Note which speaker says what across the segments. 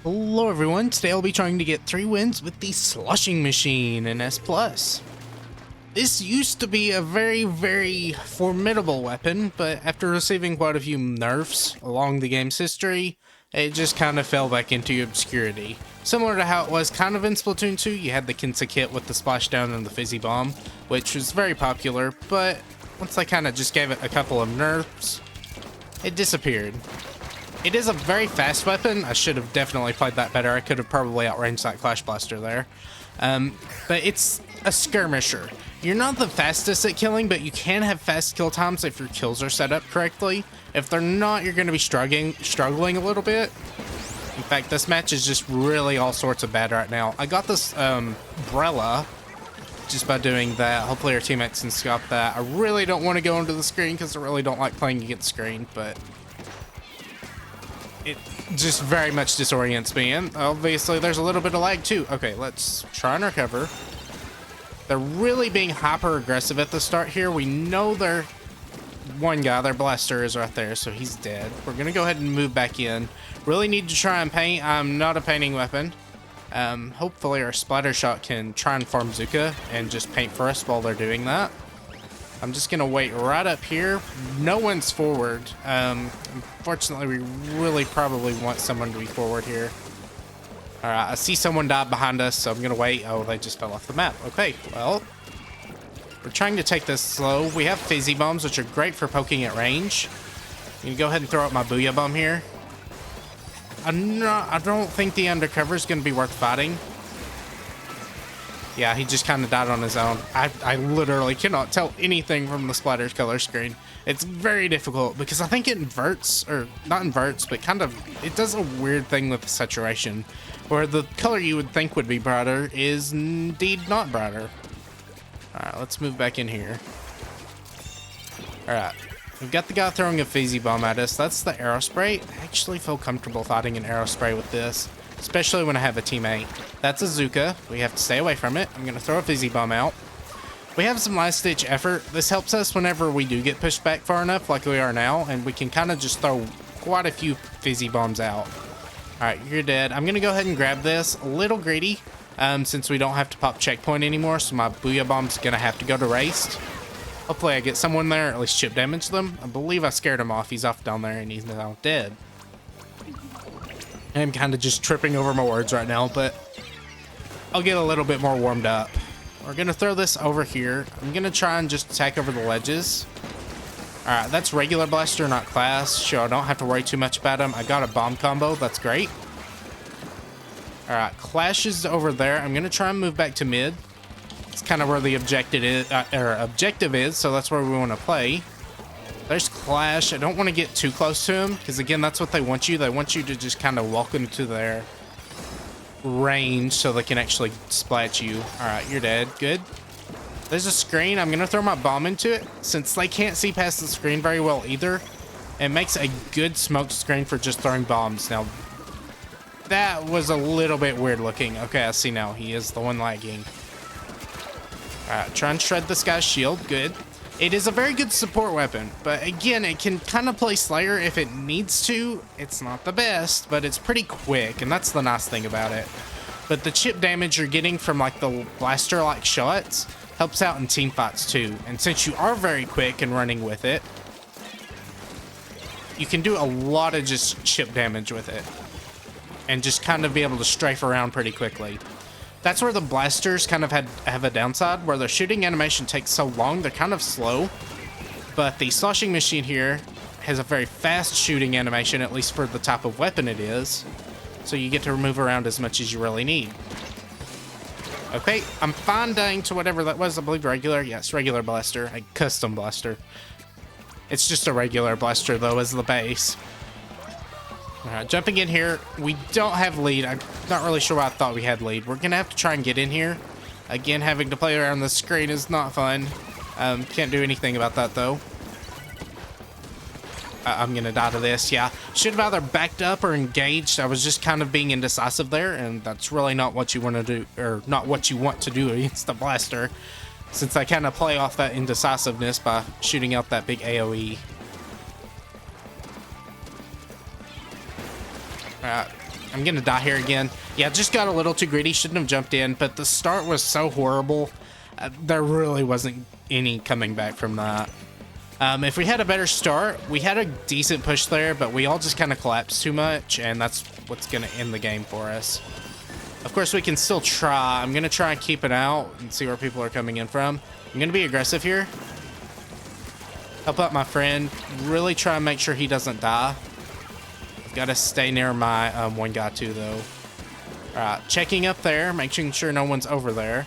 Speaker 1: Hello everyone, today I'll be trying to get 3 wins with the Sloshing Machine in S+. This used to be a very formidable weapon, but after receiving quite a few nerfs along the game's history, it just kind of fell back into obscurity. Similar to how it was kind of in Splatoon 2, you had the Kinsa kit with the splashdown and the fizzy bomb, which was very popular, but once I kind of just gave it a couple of nerfs, it disappeared. It is a very fast weapon. I should have definitely played that better. I could have probably outranged that Clash Blaster there. But it's a skirmisher. You're not the fastest at killing, but you can have fast kill times if your kills are set up correctly. If they're not, you're going to be struggling a little bit. In fact, this match is just really all sorts of bad right now. I got this umbrella just by doing that. Hopefully our teammates can stop that. I really don't want to go into the screen because I really don't like playing against screen, but it just very much disorients me, and obviously there's a little bit of lag too. Okay, let's try and recover. They're really being hyper aggressive at the start here. We know their one guy, their blaster is right there, so he's dead. We're gonna go ahead and move back in. Really need to try and paint. I'm not a painting weapon. Hopefully our splatter shot can try and farm Zuka and just paint for us while they're doing that. I'm just gonna wait right up here. No one's forward. Unfortunately, we really probably want someone to be forward here. All right, I see someone died behind us, so I'm gonna wait. Oh, they just fell off the map. Okay, well, we're trying to take this slow. We have fizzy bombs, which are great for poking at range. I'm gonna go ahead and throw out my booyah bomb here. I don't think the undercover is gonna be worth fighting. Yeah, he just kind of died on his own. I literally cannot tell anything from the splatter color screen. It's very difficult because I think it inverts, or not inverts, but kind of, it does a weird thing with the saturation, where the color you would think would be brighter is indeed not brighter. Alright, let's move back in here. Alright, we've got the guy throwing a fizzy bomb at us. That's the arrow spray. I actually feel comfortable fighting an arrow spray with this, especially when I have a teammate. That's a Zuka. We have to stay away from it. I'm going to throw a fizzy bomb out. We have some last-ditch effort. This helps us whenever we do get pushed back far enough, like we are now, and we can kind of just throw quite a few fizzy bombs out. Alright, you're dead. I'm going to go ahead and grab this. A little greedy, since we don't have to pop checkpoint anymore, so my booyah bomb's going to have to go to race. Hopefully I get someone there, or at least chip damage them. I believe I scared him off. He's off down there, and he's now dead. I'm kind of just tripping over my words right now, but I'll get a little bit more warmed up. We're going to throw this over here. I'm going to try and just attack over the ledges. Alright, that's regular blaster, not class. So I don't have to worry too much about him. I got a bomb combo. That's great. Alright, Clash is over there. I'm going to try and move back to mid. It's kind of where the objective is, so that's where we want to play. There's Clash. I don't want to get too close to him, because again, that's what they want you. They want you to just kind of walk into their range so they can actually splat you. Alright, you're dead. Good. There's a screen. I'm going to throw my bomb into it. Since they can't see past the screen very well either, it makes a good smoke screen for just throwing bombs. Now, that was a little bit weird looking. Okay, I see now. He is the one lagging. Alright, try and shred this guy's shield. Good. It is a very good support weapon, but again, it can kind of play Slayer if it needs to. It's not the best, but it's pretty quick, and that's the nice thing about it. But the chip damage you're getting from like the blaster-like shots helps out in team fights too. And since you are very quick and running with it, you can do a lot of just chip damage with it and just kind of be able to strafe around pretty quickly. That's where the blasters kind of have a downside, where their shooting animation takes so long, they're kind of slow. But the Sloshing Machine here has a very fast shooting animation, at least for the type of weapon it is. So you get to move around as much as you really need. Okay, I'm fine dying to whatever that was. I believe regular. Yes, regular blaster. A custom blaster. It's just a regular blaster, though, as the base. Alright, jumping in here. We don't have lead. I'm not really sure why I thought we had lead. We're going to have to try and get in here. Again, having to play around the screen is not fun. Can't do anything about that, though. I'm going to die to this. Yeah, should have either backed up or engaged. I was just kind of being indecisive there, and that's really not what you want to do, or not what you want to do against the blaster, since I kind of play off that indecisiveness by shooting out that big AoE. I'm gonna die here again. Yeah, just got a little too greedy. Shouldn't have jumped in, but the start was so horrible. There really wasn't any coming back from that. If we had a better start, we had a decent push there, but we all just kind of collapsed too much, and that's what's going to end the game for us. Of course, we can still try. I'm going to try and keep it out and see where people are coming in from. I'm going to be aggressive here. Help out my friend. Really try and make sure he doesn't die. I've got to stay near my one guy too, though. All right, checking up there, making sure no one's over there.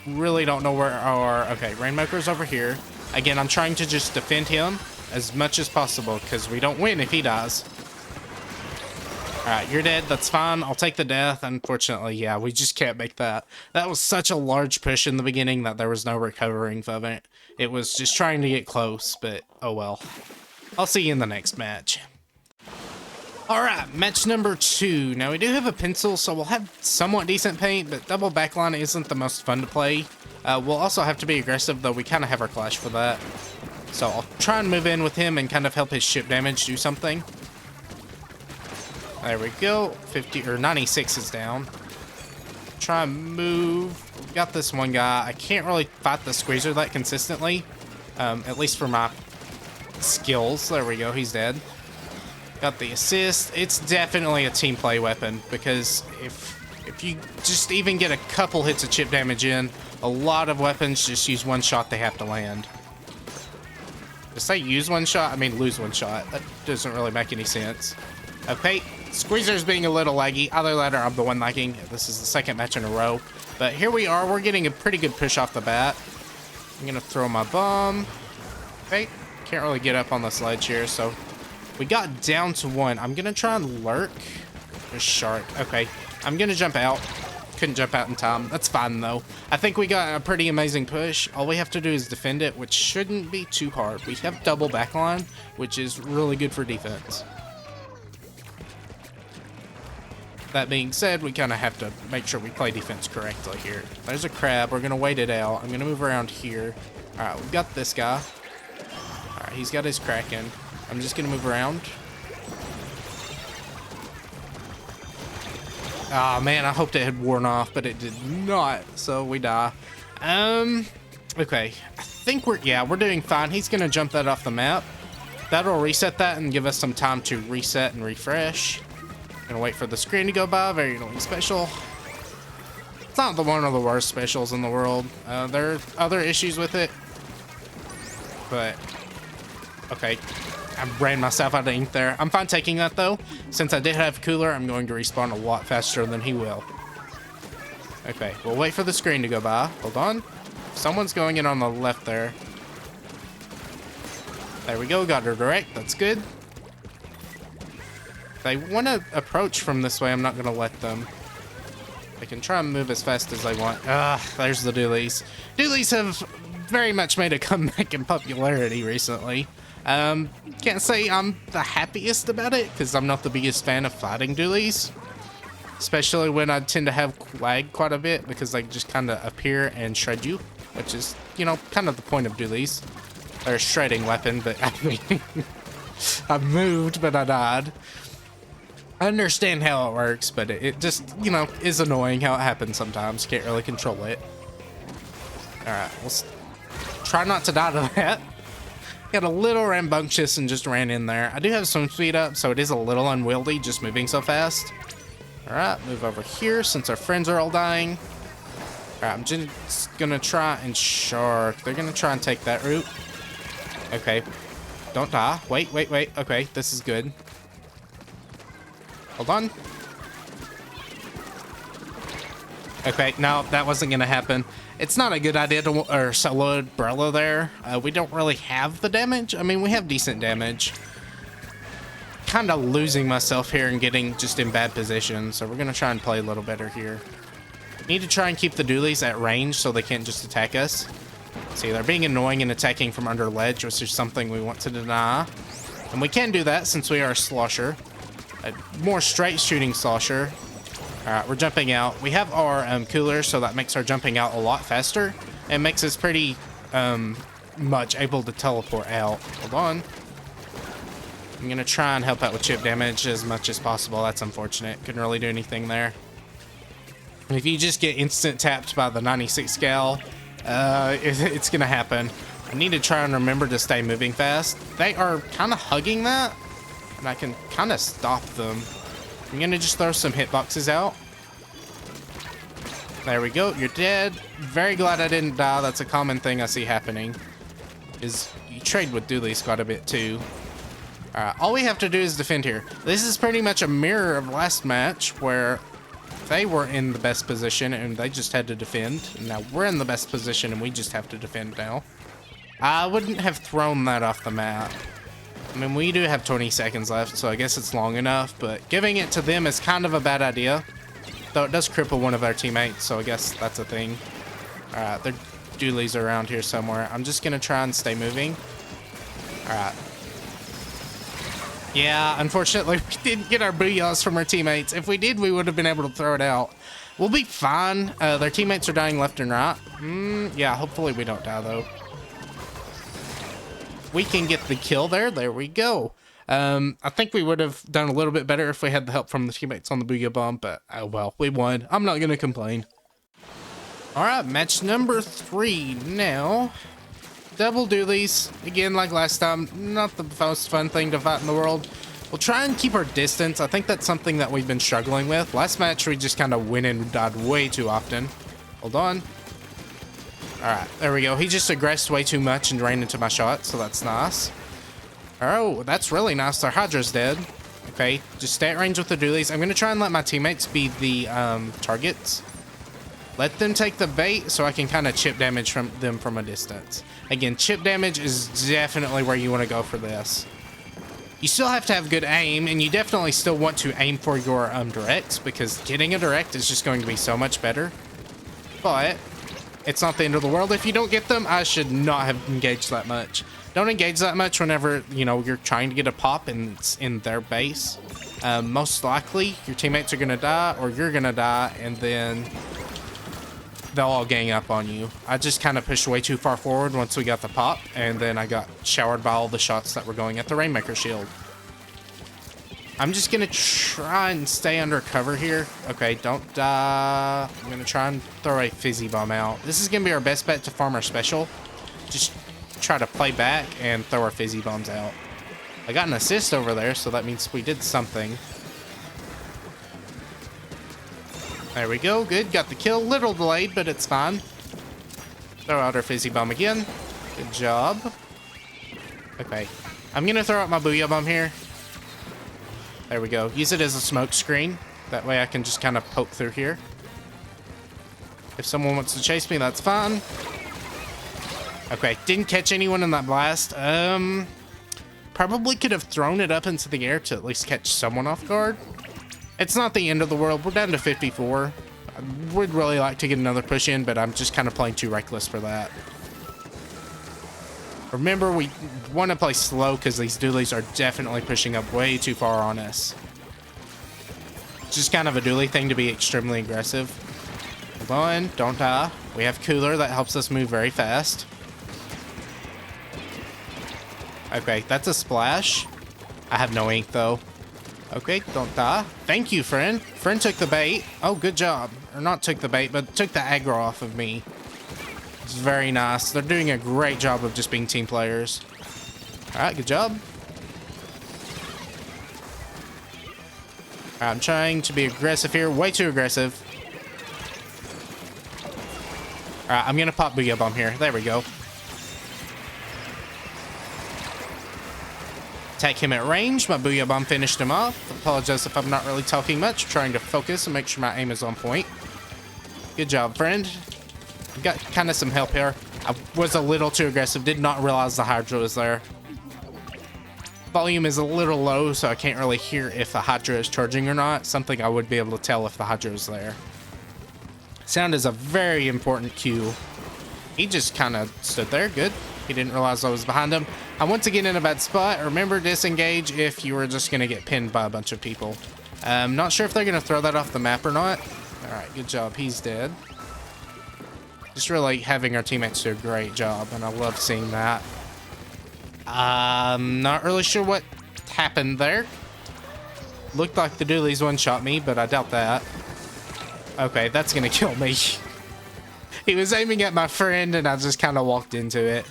Speaker 1: Really don't know where our... Okay, Rainmaker's over here. Again, I'm trying to just defend him as much as possible because we don't win if he dies. Alright, you're dead. That's fine. I'll take the death. Unfortunately, yeah, we just can't make that. That was such a large push in the beginning that there was no recovering from it. It was just trying to get close, but oh well. I'll see you in the next match. Alright, match number 2. Now, we do have a pencil, so we'll have somewhat decent paint, but double backline isn't the most fun to play. We'll also have to be aggressive, though we kind of have our clash for that. So I'll try and move in with him and kind of help his ship damage do something. There we go. 50 or 96 is down. Try and move. Got this one guy. I can't really fight the squeezer that consistently, at least for my skills. There we go. He's dead. Got the assist. It's definitely a team play weapon because if you just even get a couple hits of chip damage in, a lot of weapons just use one shot they have to land. To say use one shot, I mean lose one shot. That doesn't really make any sense. Okay, Squeezer's being a little laggy. Either that or I'm the one lagging. This is the second match in a row. But here we are. We're getting a pretty good push off the bat. I'm going to throw my bomb. Okay, can't really get up on the sledge here, so... We got down to 1. I'm going to try and lurk. There's shark. Okay. I'm going to jump out. Couldn't jump out in time. That's fine, though. I think we got a pretty amazing push. All we have to do is defend it, which shouldn't be too hard. We have double backline, which is really good for defense. That being said, we kind of have to make sure we play defense correctly here. There's a crab. We're going to wait it out. I'm going to move around here. All right, we've got this guy. All right, he's got his Kraken. I'm just gonna move around. Oh man, I hoped it had worn off, but it did not, so we die. Okay, I think we're doing fine. He's gonna jump that off the map. That'll reset that and give us some time to reset and refresh. Gonna wait for the screen to go by. Very annoying special. It's not one of the worst specials in the world. There are other issues with it, but okay. I ran myself out of ink there. I'm fine taking that, though. Since I did have Cooler, I'm going to respawn a lot faster than he will. Okay, we'll wait for the screen to go by. Hold on. Someone's going in on the left there. There we go. Got her direct. That's good. If they want to approach from this way, I'm not going to let them. They can try and move as fast as they want. There's the dualies. Dualies have very much made a comeback in popularity recently. Can't say I'm the happiest about it, because I'm not the biggest fan of fighting dualies. Especially when I tend to have lag quite a bit, because they just kind of appear and shred you. Which is, you know, kind of the point of dualies. They're a shredding weapon, but I mean... I moved, but I died. I understand how it works, but it just, you know, is annoying how it happens sometimes. Can't really control it. Alright, let's try not to die to that. Got a little rambunctious and just ran in there. I do have swim speed up, so it is a little unwieldy just moving so fast. Alright, move over here since our friends are all dying. Alright, I'm just gonna try and shark. They're gonna try and take that route. Okay. Don't die. Wait. Okay, this is good. Hold on. Okay, no, that wasn't gonna happen. It's not a good idea to solo Umbrella there. We don't really have the damage. I mean, we have decent damage. Kind of losing myself here and getting just in bad position, so we're gonna try and play a little better here. Need to try and keep the dualies at range so they can't just attack us. See, they're being annoying and attacking from under ledge, which is something we want to deny. And we can do that since we are a slosher. A more straight shooting slosher. Alright, we're jumping out. We have our cooler, so that makes our jumping out a lot faster. And makes us pretty much able to teleport out. Hold on. I'm gonna try and help out with chip damage as much as possible. That's unfortunate. Couldn't really do anything there. If you just get instant tapped by the 96 scale, it's gonna happen. I need to try and remember to stay moving fast. They are kind of hugging that, and I can kind of stop them. I'm gonna just throw some hitboxes out. There we go, you're dead. Very glad I didn't die. That's a common thing I see happening, is you trade with dualies quite a bit too. Alright, all we have to do is defend here. This is pretty much a mirror of last match where they were in the best position and they just had to defend. And now we're in the best position and we just have to defend now. I wouldn't have thrown that off the map. I mean, we do have 20 seconds left, so I guess it's long enough, but giving it to them is kind of a bad idea. Though it does cripple one of our teammates, so I guess that's a thing. Alright, their dualies are around here somewhere. I'm just gonna try and stay moving. Alright. Yeah, unfortunately, we didn't get our booyahs from our teammates. If we did, we would have been able to throw it out. We'll be fine. Their teammates are dying left and right. Yeah, hopefully we don't die, though. We can get the kill there. There we go. I think we would have done a little bit better if we had the help from the teammates on the booyah bomb, but oh well, we won. I'm not going to complain. All right, match number 3 now. Double dualies. Again, like last time, not the most fun thing to fight in the world. We'll try and keep our distance. I think that's something that we've been struggling with. Last match, we just kind of went and died way too often. Hold on. All right, there we go. He just aggressed way too much and ran into my shot, so that's nice. Oh, that's really nice. Their Hydra's dead. Okay, just stay at range with the dualies. I'm going to try and let my teammates be the targets. Let them take the bait so I can kind of chip damage from them from a distance. Again, chip damage is definitely where you want to go for this. You still have to have good aim, and you definitely still want to aim for your directs, because getting a direct is just going to be so much better. But it's not the end of the world if you don't get them. I should not have engaged that much. Don't engage that much whenever, you know, you're trying to get a pop and it's in their base. Most likely, your teammates are going to die, or you're going to die, and then they'll all gang up on you. I just kind of pushed way too far forward once we got the pop, and then I got showered by all the shots that were going at the Rainmaker shield. I'm just going to try and stay under cover here. Okay, don't die. I'm going to try and throw a fizzy bomb out. This is going to be our best bet to farm our special. Just try to play back and throw our fizzy bombs out. I got an assist over there, so that means we did something. There we go. Good. Got the kill. Little delayed, but it's fine. Throw out our fizzy bomb again. Good job. Okay. I'm going to throw out my booyah bomb here. There we go. Use it as a smoke screen. That way I can just kind of poke through here. If someone wants to chase me, that's fine. Okay. Didn't catch anyone in that blast. Probably could have thrown it up into the air to at least catch someone off guard. It's not the end of the world. We're down to 54. I would really like to get another push in, but I'm just kind of playing too reckless for that. Remember, we want to play slow because these dualies are definitely pushing up way too far on us. Just kind of a dualie thing to be extremely aggressive. Hold on, don't die. We have Cooler that helps us move very fast. Okay, that's a splash. I have no ink though. Okay, don't die. Thank you, friend. Friend took the bait. Oh, good job. Or not took the bait, but took the aggro off of me. It's very nice. They're doing a great job of just being team players. All right, good job. I'm trying to be aggressive here. Way too aggressive. All right, I'm going to pop Booyah Bomb here. There we go. Attack him at range. My Booyah Bomb finished him off. Apologize if I'm not really talking much. I'm trying to focus and make sure my aim is on point. Good job, friend. Got kind of some help here. I was a little too aggressive. Did not realize the Hydra was there. Volume is a little low, so I can't really hear if the Hydra is charging or not. Something I would be able to tell if the Hydra is there. Sound is a very important cue. He just kind of stood there. Good. He didn't realize I was behind him. I'm once again in a bad spot. Remember, disengage if you were just going to get pinned by a bunch of people. I'm not sure if they're going to throw that off the map or not. All right, good job. He's dead. Just really having our teammates do a great job, and I love seeing that. I'm not really sure what happened there. Looked like the dualies one-shot me, but I doubt that. Okay, that's gonna kill me. He was aiming at my friend, and I just kind of walked into it.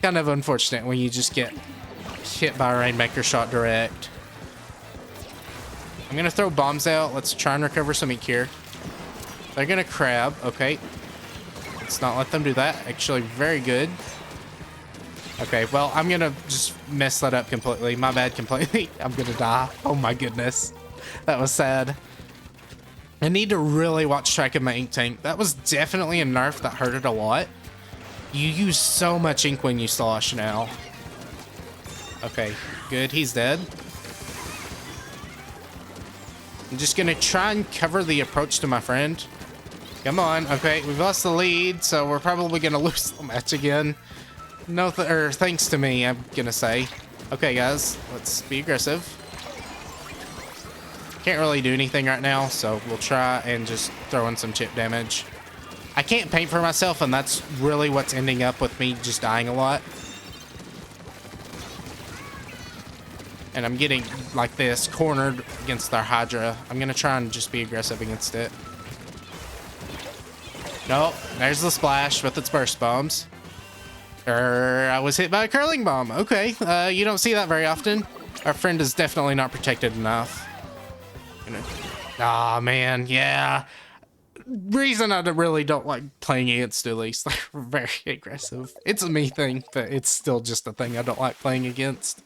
Speaker 1: Kind of unfortunate when you just get hit by a Rainmaker shot direct. I'm gonna throw bombs out. Let's try and recover some ink here. They're gonna crab. Okay. Let's not let them do that. Actually, very good. Okay, well, I'm gonna just mess that up completely. My bad completely. I'm gonna die. Oh my goodness. That was sad. I need to really watch track of my ink tank. That was definitely a nerf that hurt it a lot. You use so much ink when you slosh now. Okay, good. He's dead. I'm just gonna try and cover the approach to my friend. Come on. Okay, we've lost the lead, so we're probably gonna lose the match again. No, thanks to me, I'm gonna say. Okay, guys, let's be aggressive. Can't really do anything right now, so we'll try and just throw in some chip damage. I can't paint for myself, and that's really what's ending up with me just dying a lot. And I'm getting, like this, cornered against our Hydra. I'm gonna try and just be aggressive against it. No, there's the splash with its burst bombs. I was hit by a curling bomb. Okay, you don't see that very often. Our friend is definitely not protected enough. Aw, man, yeah. Reason I really don't like playing against dualies. They're very aggressive. It's a me thing, but it's still just a thing I don't like playing against.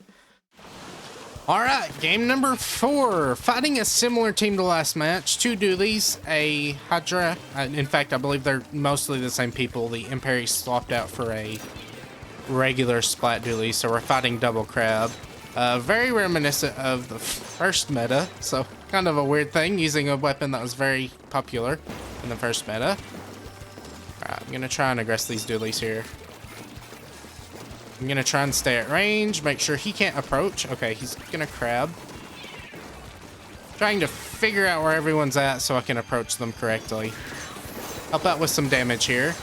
Speaker 1: Alright, game number 4. Fighting a similar team to last match. 2 dualies, a Hydra. In fact, I believe they're mostly the same people. The Imperi swapped out for a regular Splat dually, so we're fighting double crab. Very reminiscent of the first meta, so kind of a weird thing, using a weapon that was very popular in the first meta. Alright, I'm gonna try and aggress these dualies here. I'm gonna try and stay at range, make sure he can't approach. Okay, he's gonna crab. Trying to figure out where everyone's at so I can approach them correctly. Help out with some damage here.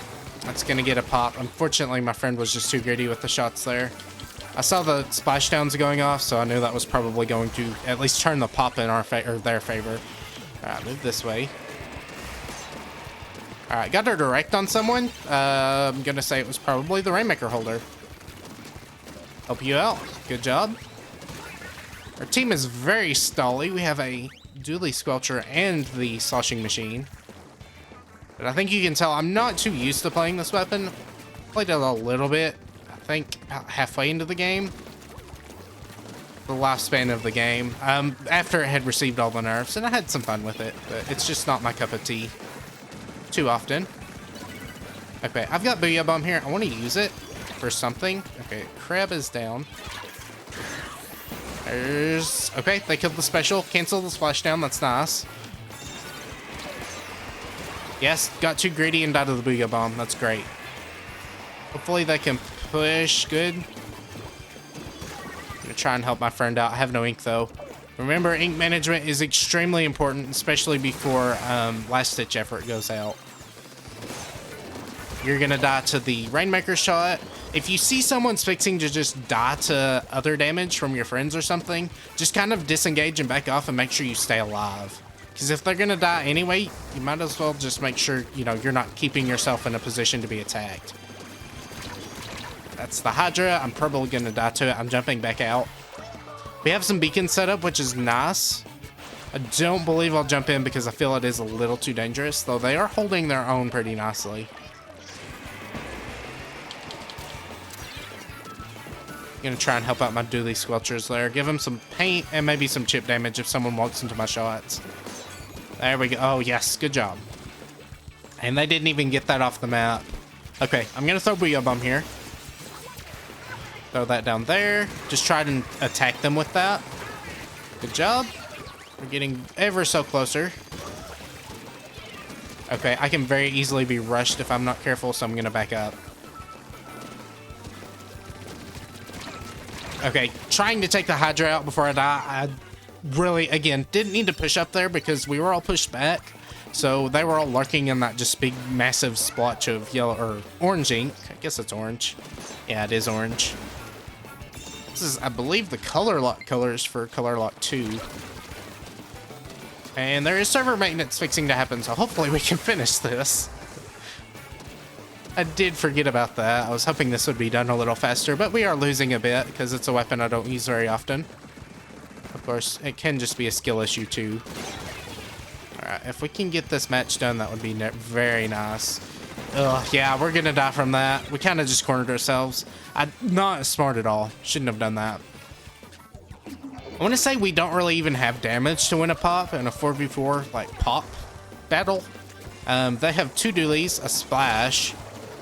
Speaker 1: That's gonna get a pop. Unfortunately, my friend was just too greedy with the shots there. I saw the splashdowns going off, so I knew that was probably going to at least turn the pop in our or their favor. Alright, move this way. Alright, got her direct on someone. I'm gonna say it was probably the Rainmaker holder. Help you out. Good job. Our team is very stally. We have a dually squelcher and the Sloshing Machine. But I think you can tell I'm not too used to playing this weapon. Played it a little bit, I think about halfway into the game. The lifespan of the game. After it had received all the nerfs, and I had some fun with it, but it's just not my cup of tea too often. Okay, I've got Booyah Bomb here. I want to use it for something. Okay, crab is down. There's... Okay, they killed the special. Cancel the splashdown. That's nice. Yes, got too greedy and died of the Booyah Bomb. That's great. Hopefully they can push. Good. I'm gonna try and help my friend out. I have no ink, though. Remember, ink management is extremely important, especially before last-ditch effort goes out. You're gonna die to the Rainmaker shot. If you see someone's fixing to just die to other damage from your friends or something, just kind of disengage and back off and make sure you stay alive. Because if they're gonna die anyway, you might as well just make sure, you know, you're not keeping yourself in a position to be attacked. That's the Hydra. I'm probably gonna die to it. I'm jumping back out. We have some beacons set up, which is nice. I don't believe I'll jump in because I feel it is a little too dangerous, though they are holding their own pretty nicely. Gonna try and help out my dually squelchers there. Give them some paint and maybe some chip damage if someone walks into my shots. There we go. Oh, yes. Good job. And they didn't even get that off the map. Okay, I'm gonna throw Booyah Bomb here. Throw that down there. Just try to attack them with that. Good job. We're getting ever so closer. Okay, I can very easily be rushed if I'm not careful, so I'm gonna back up. Okay, trying to take the Hydra out before I die. I really, again, didn't need to push up there because we were all pushed back. So they were all lurking in that just big, massive splotch of yellow or orange ink. I guess it's orange. Yeah, it is orange. This is, I believe, the color lock colors for color lock 2. And there is server maintenance fixing to happen, so hopefully we can finish this. I did forget about that. I was hoping this would be done a little faster, but we are losing a bit because it's a weapon I don't use very often. Of course, it can just be a skill issue too. Alright, if we can get this match done, that would be very nice. Ugh, yeah, we're gonna die from that. We kind of just cornered ourselves. Not smart at all. Shouldn't have done that. I want to say we don't really even have damage to win a pop in a 4v4, like, pop battle. They have 2 dualies, a splash,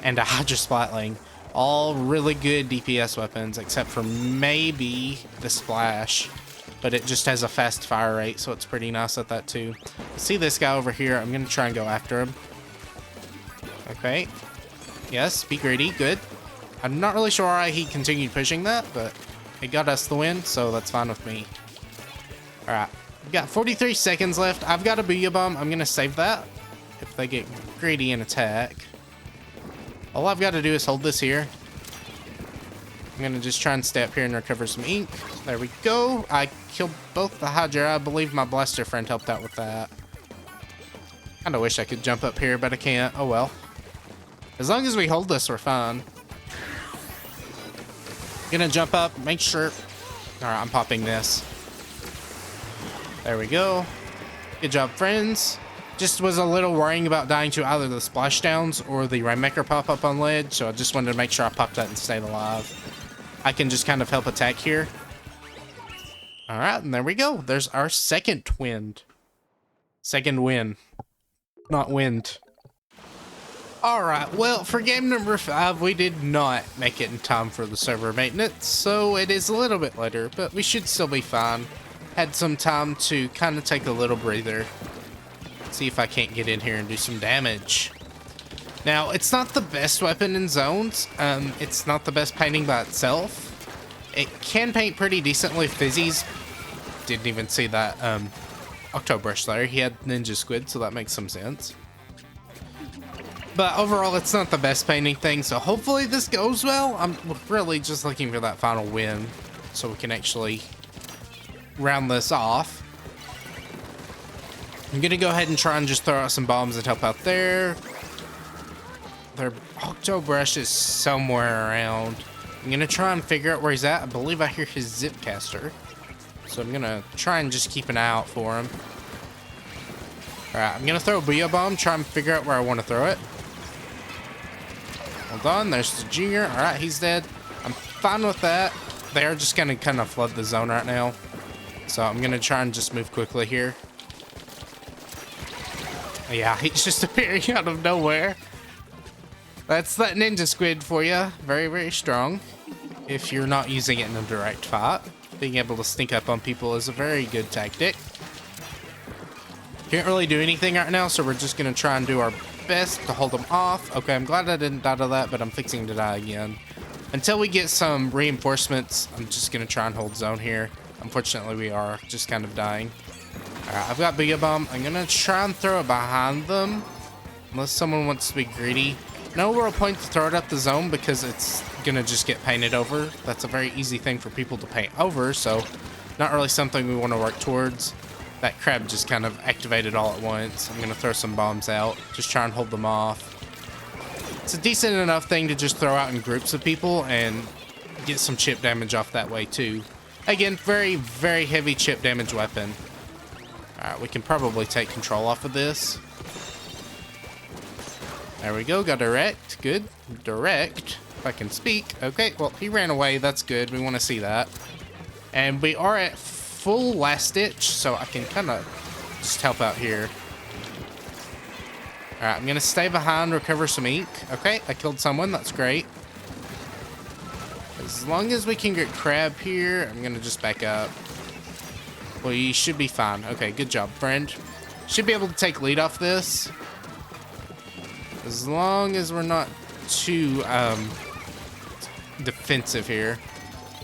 Speaker 1: and a Hydra Splatling. All really good DPS weapons, except for maybe the splash. But it just has a fast fire rate, so it's pretty nice at that too. See this guy over here? I'm going to try and go after him. Okay. Yes, be greedy. Good. I'm not really sure why he continued pushing that, but it got us the win, so that's fine with me. Alright. We've got 43 seconds left. I've got a Booyah Bomb. I'm going to save that if they get greedy and attack. All I've got to do is hold this here. I'm going to just try and stay up here and recover some ink. There we go. I killed both the Hydra. I believe my blaster friend helped out with that. Kind of wish I could jump up here, but I can't. Oh well. As long as we hold this, we're fine. Gonna jump up, make sure. Alright, I'm popping this. There we go. Good job, friends. Just was a little worrying about dying to either the splashdowns or the Rainmaker pop up on ledge, so I just wanted to make sure I popped that and stayed alive. I can just kind of help attack here. Alright, and there we go. There's our second win. Second win. Not wind. Alright, well, for game number 5, we did not make it in time for the server maintenance, so it is a little bit later, but we should still be fine. Had some time to kind of take a little breather. See if I can't get in here and do some damage. Now, it's not the best weapon in zones. It's not the best painting by itself. It can paint pretty decently. Fizzy's didn't even see that Octobrush there. He had Ninja Squid, so that makes some sense. But overall, it's not the best painting thing, so hopefully this goes well. I'm really just looking for that final win so we can actually round this off. I'm gonna go ahead and try and just throw out some bombs and help out there. Their Octobrush is somewhere around. I'm gonna try and figure out where he's at. I believe I hear his zip caster. So I'm gonna try and just keep an eye out for him. Alright, I'm gonna throw a Booyah Bomb, try and figure out where I want to throw it. Hold on, there's the Junior. Alright, he's dead. I'm fine with that. They are just gonna kind of flood the zone right now. So I'm gonna try and just move quickly here. Yeah, he's just appearing out of nowhere. That's that Ninja Squid for you. Very, very strong. If you're not using it in a direct fight, being able to sneak up on people is a very good tactic. Can't really do anything right now, so we're just going to try and do our best to hold them off. Okay, I'm glad I didn't die to that, but I'm fixing to die again. Until we get some reinforcements, I'm just going to try and hold zone here. Unfortunately, we are just kind of dying. Alright, I've got Booyah Bomb. I'm going to try and throw it behind them. Unless someone wants to be greedy. No real point to throw it up the zone because it's going to just get painted over. That's a very easy thing for people to paint over, so not really something we want to work towards. That crab just kind of activated all at once. I'm going to throw some bombs out. Just try and hold them off. It's a decent enough thing to just throw out in groups of people and get some chip damage off that way too. Again, very, very heavy chip damage weapon. Alright, we can probably take control off of this. There we go, got direct. Good. Direct, if I can speak. Okay, well, he ran away. That's good. We want to see that. And we are at full last ditch, so I can kind of just help out here. Alright, I'm going to stay behind, recover some ink. Okay, I killed someone. That's great. As long as we can get crab here, I'm going to just back up. Well, you should be fine. Okay, good job, friend. Should be able to take lead off this. As long as we're not too defensive here.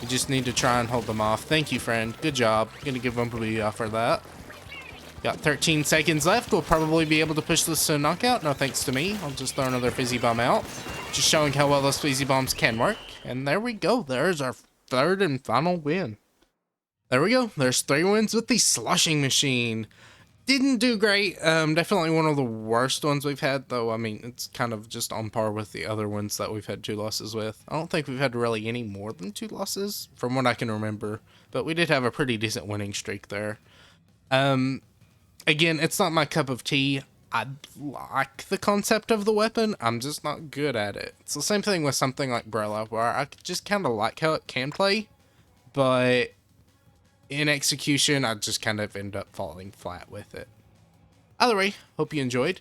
Speaker 1: We just need to try and hold them off. Thank you, friend. Good job. Gonna give them a Booyah for that. Got 13 seconds left. We'll probably be able to push this to a knockout. No thanks to me. I'll just throw another Fizzy Bomb out. Just showing how well those Fizzy Bombs can work. And there we go. There's our third and final win. There we go. There's 3 wins with the Sloshing Machine. Didn't do great. Definitely one of the worst ones we've had, though. I mean, it's kind of just on par with the other ones that we've had 2 losses with. I don't think we've had really any more than 2 losses, from what I can remember. But we did have a pretty decent winning streak there. Again, it's not my cup of tea. I like the concept of the weapon. I'm just not good at it. It's the same thing with something like Brella, where I just kind of like how it can play, but in execution, I just kind of end up falling flat with it. Either way, hope you enjoyed.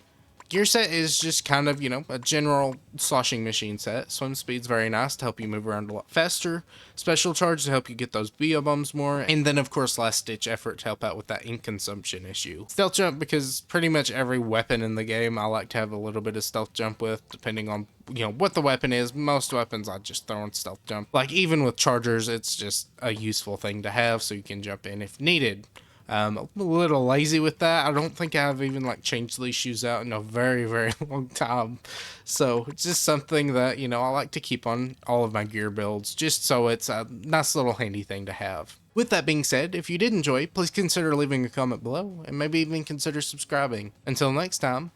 Speaker 1: Gear set is just kind of, you know, a general sloshing machine set. Swim speed's very nice to help you move around a lot faster. Special charge to help you get those bio bombs more. And then, of course, last ditch effort to help out with that ink consumption issue. Stealth jump, because pretty much every weapon in the game I like to have a little bit of stealth jump with, depending on, you know, what the weapon is. Most weapons I just throw in stealth jump. Like, even with chargers, it's just a useful thing to have so you can jump in if needed. I'm a little lazy with that. I don't think I've even like changed these shoes out in a very, very long time. So it's just something that, you know, I like to keep on all of my gear builds, just so it's a nice little handy thing to have. With that being said, if you did enjoy, please consider leaving a comment below and maybe even consider subscribing. Until next time,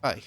Speaker 1: bye.